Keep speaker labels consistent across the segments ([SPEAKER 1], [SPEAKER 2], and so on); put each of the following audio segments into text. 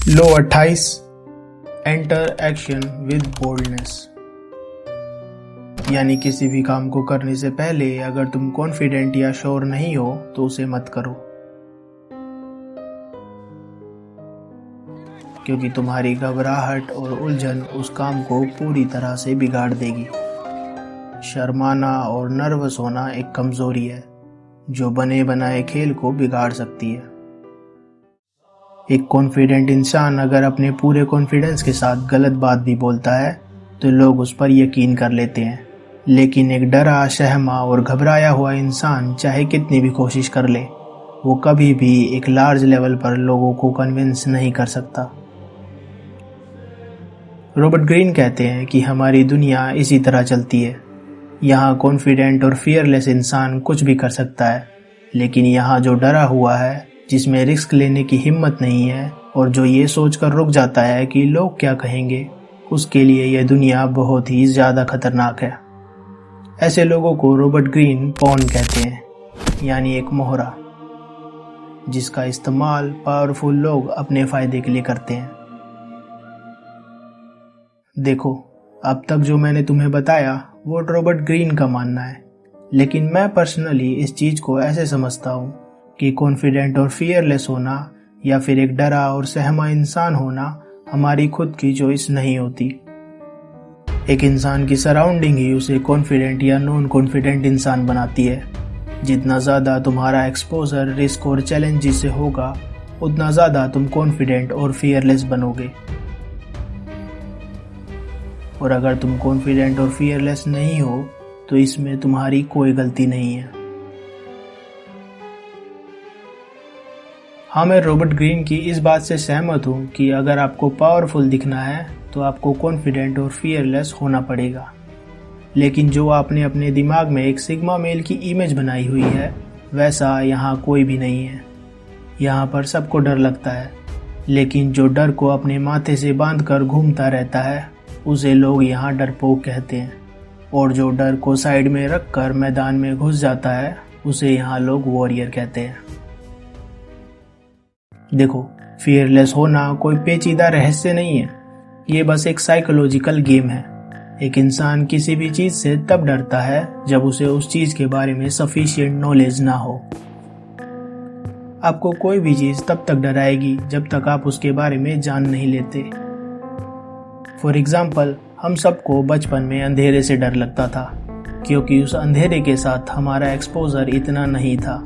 [SPEAKER 1] Low 28 enter action with boldness. यानी किसी भी काम को करने से पहले अगर तुम कॉन्फिडेंट या श्योर नहीं हो तो उसे मत करो, क्योंकि तुम्हारी घबराहट और उलझन उस काम को पूरी तरह से बिगाड़ देगी। शर्माना और नर्वस होना एक कमजोरी है जो बने बनाए खेल को बिगाड़ सकती है। एक कॉन्फिडेंट इंसान अगर अपने पूरे कॉन्फिडेंस के साथ गलत बात भी बोलता है तो लोग उस पर यकीन कर लेते हैं, लेकिन एक डरा, सहमा और घबराया हुआ इंसान चाहे कितनी भी कोशिश कर ले, वो कभी भी एक लार्ज लेवल पर लोगों को कन्विंस नहीं कर सकता। रॉबर्ट ग्रीन कहते हैं कि हमारी दुनिया इसी तरह चलती है। यहाँ कॉन्फिडेंट और फियरलेस इंसान कुछ भी कर सकता है, लेकिन यहाँ जो डरा हुआ है, जिसमें रिस्क लेने की हिम्मत नहीं है और जो ये सोचकर रुक जाता है कि लोग क्या कहेंगे, उसके लिए यह दुनिया बहुत ही ज़्यादा खतरनाक है। ऐसे लोगों को रॉबर्ट ग्रीन पॉन कहते हैं, यानी एक मोहरा, जिसका इस्तेमाल पावरफुल लोग अपने फ़ायदे के लिए करते हैं। देखो, अब तक जो मैंने तुम्हें बताया वो रॉबर्ट ग्रीन का मानना है, लेकिन मैं पर्सनली इस चीज़ को ऐसे समझता हूँ कि कॉन्फिडेंट और फियरलेस होना या फिर एक डरा और सहमा इंसान होना हमारी खुद की चॉइस नहीं होती। एक इंसान की सराउंडिंग ही उसे कॉन्फिडेंट या नॉन कॉन्फिडेंट इंसान बनाती है। जितना ज़्यादा तुम्हारा एक्सपोजर रिस्क और चैलेंजेस से होगा, उतना ज़्यादा तुम कॉन्फिडेंट और फियरलेस बनोगे। और अगर तुम कॉन्फिडेंट और फियरलेस नहीं हो तो इसमें तुम्हारी कोई गलती नहीं है। हाँ, मैं रॉबर्ट ग्रीन की इस बात से सहमत हूँ कि अगर आपको पावरफुल दिखना है तो आपको कॉन्फिडेंट और फियरलेस होना पड़ेगा, लेकिन जो आपने अपने दिमाग में एक सिग्मा मेल की इमेज बनाई हुई है, वैसा यहाँ कोई भी नहीं है। यहाँ पर सबको डर लगता है, लेकिन जो डर को अपने माथे से बांध कर घूमता रहता है उसे लोग यहाँ डरपोक कहते हैं, और जो डर को साइड में रख कर मैदान में घुस जाता है उसे यहाँ लोग वॉरियर कहते हैं। देखो, फियरलेस होना कोई पेचीदा रहस्य नहीं है, ये बस एक साइकोलॉजिकल गेम है। एक इंसान किसी भी चीज से तब डरता है जब उसे उस चीज के बारे में सफिशिएंट नॉलेज ना हो। आपको कोई भी चीज तब तक डराएगी जब तक आप उसके बारे में जान नहीं लेते। फॉर एग्जाम्पल, हम सबको बचपन में अंधेरे से डर लगता था, क्योंकि उस अंधेरे के साथ हमारा एक्सपोजर इतना नहीं था।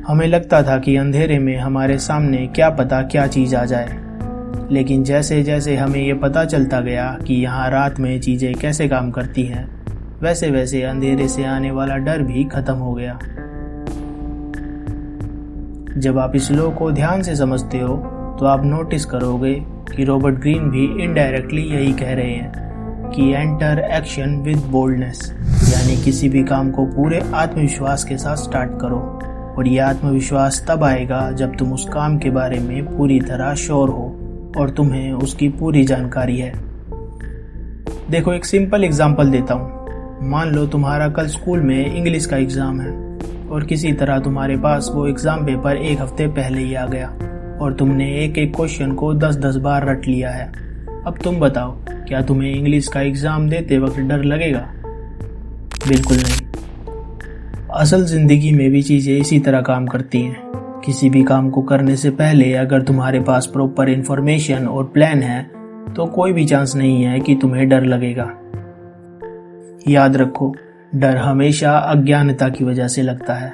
[SPEAKER 1] हमें लगता था कि अंधेरे में हमारे सामने क्या पता क्या चीज़ आ जाए, लेकिन जैसे जैसे हमें ये पता चलता गया कि यहाँ रात में चीज़ें कैसे काम करती हैं, वैसे वैसे अंधेरे से आने वाला डर भी खत्म हो गया। जब आप इस लॉ को ध्यान से समझते हो तो आप नोटिस करोगे कि रॉबर्ट ग्रीन भी इनडायरेक्टली यही कह रहे हैं कि एंटर एक्शन विद बोल्डनेस, यानी किसी भी काम को पूरे आत्मविश्वास के साथ स्टार्ट करो। और यह आत्मविश्वास तब आएगा जब तुम उस काम के बारे में पूरी तरह श्योर हो और तुम्हें उसकी पूरी जानकारी है। देखो, एक सिंपल एग्जांपल देता हूँ। मान लो तुम्हारा कल स्कूल में इंग्लिश का एग्ज़ाम है और किसी तरह तुम्हारे पास वो एग्ज़ाम पेपर एक हफ्ते पहले ही आ गया और तुमने एक एक क्वेश्चन को 10-10 बार रट लिया है। अब तुम बताओ, क्या तुम्हें इंग्लिश का एग्ज़ाम देते वक्त डर लगेगा? बिल्कुल नहीं। असल ज़िंदगी में भी चीज़ें इसी तरह काम करती हैं। किसी भी काम को करने से पहले अगर तुम्हारे पास प्रॉपर इन्फॉर्मेशन और प्लान है तो कोई भी चांस नहीं है कि तुम्हें डर लगेगा। याद रखो, डर हमेशा अज्ञानता की वजह से लगता है।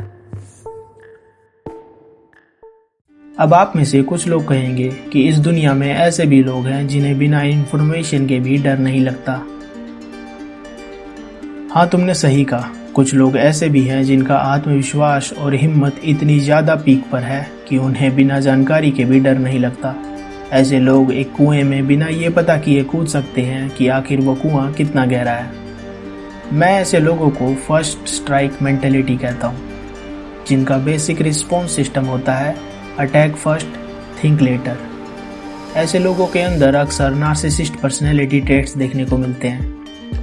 [SPEAKER 1] अब आप में से कुछ लोग कहेंगे कि इस दुनिया में ऐसे भी लोग हैं जिन्हें बिना इन्फॉर्मेशन के भी डर नहीं लगता। हाँ, तुमने सही कहा। कुछ लोग ऐसे भी हैं जिनका आत्मविश्वास और हिम्मत इतनी ज़्यादा पीक पर है कि उन्हें बिना जानकारी के भी डर नहीं लगता। ऐसे लोग एक कुएं में बिना ये पता किए कूद सकते हैं कि आखिर वो कुआं कितना गहरा है। मैं ऐसे लोगों को फर्स्ट स्ट्राइक मेंटेलिटी कहता हूँ, जिनका बेसिक रिस्पॉन्स सिस्टम होता है अटैक फर्स्ट थिंक लेटर। ऐसे लोगों के अंदर अक्सर नार्सिसिस्ट पर्सनैलिटी ट्रेट्स देखने को मिलते हैं।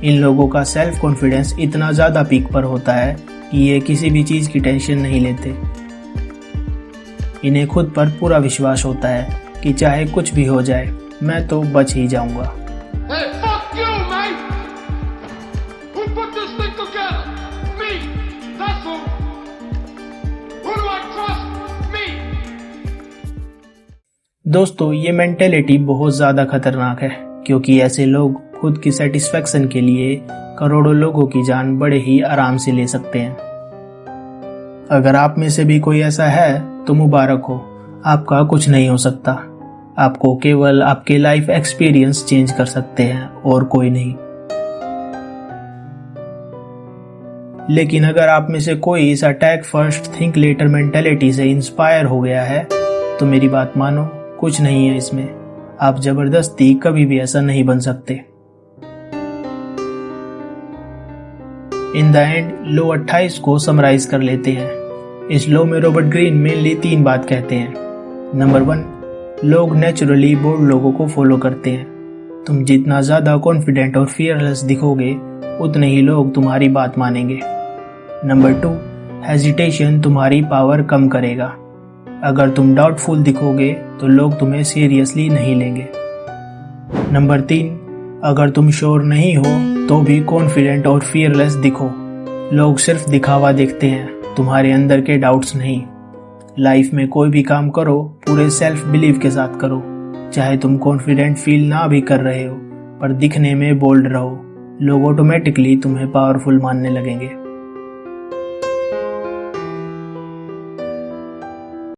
[SPEAKER 1] इन लोगों का सेल्फ कॉन्फिडेंस इतना ज़्यादा पीक पर होता है कि ये किसी भी चीज़ की टेंशन नहीं लेते। इन्हें खुद पर पूरा विश्वास होता है कि चाहे कुछ भी हो जाए मैं तो बच ही जाऊंगा।
[SPEAKER 2] Hey, fuck you, mate! Who put this thing together? Me! That's who! Who do I trust? Me!
[SPEAKER 1] दोस्तों, ये मेंटेलिटी बहुत ज़्यादा खतरनाक है, क्योंकि ऐसे लोग खुद की सेटिस्फेक्शन के लिए करोड़ों लोगों की जान बड़े ही आराम से ले सकते हैं। अगर आप में से भी कोई ऐसा है तो मुबारक हो, आपका कुछ नहीं हो सकता। आपको केवल आपके लाइफ एक्सपीरियंस चेंज कर सकते हैं और कोई नहीं। लेकिन अगर आप में से कोई इस attack first think later mentality से इंस्पायर हो गया है तो मेरी बात मानो, कुछ नहीं है इसमें। आप जबरदस्ती कभी भी ऐसा नहीं बन सकते। इन द एंड लो 28 को समराइज कर लेते हैं। इस लो में रॉबर्ट ग्रीन मेनली 3 बात कहते हैं। नंबर 1, लोग नेचुरली बोल्ड लोगों को फॉलो करते हैं। तुम जितना ज्यादा कॉन्फिडेंट और फियरलेस दिखोगे उतने ही लोग तुम्हारी बात मानेंगे। नंबर 2, हेजिटेशन तुम्हारी पावर कम करेगा। अगर तुम डाउटफुल दिखोगे तो लोग तुम्हें सीरियसली नहीं लेंगे। नंबर 3, अगर तुम श्योर नहीं हो तो भी कॉन्फिडेंट और फियरलेस दिखो। लोग सिर्फ दिखावा देखते हैं, तुम्हारे अंदर के डाउट्स नहीं। लाइफ में कोई भी काम करो पूरे सेल्फ बिलीव के साथ करो। चाहे तुम कॉन्फिडेंट फील ना भी कर रहे हो, पर दिखने में बोल्ड रहो। लोग ऑटोमेटिकली तुम्हें पावरफुल मानने लगेंगे।